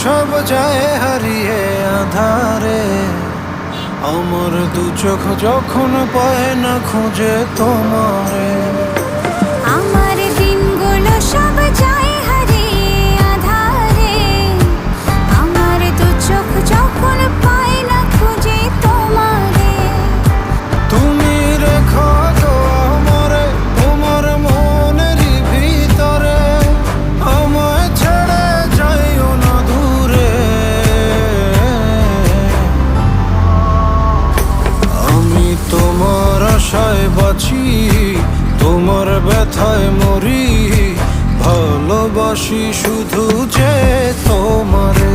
সব যায় হারিয়ে আধারে। আমার দু চোখ যখন পায় না খুঁজে তোমারে। আমার দিনগুলো সব যায় হারিয়ে আঁধারে। আমার দু চোখ যখন পায় না খুঁজে তোমারে। তুমি রেখো তো আমারে তোমার মনেরই ভিতরে, আমায় ছেড়ে যাইও না দূরে। আমি তোমার আশায় বাঁচি, তোমার ব্যথায় মরি, ভালোবাসি শুধু যে তোমারে।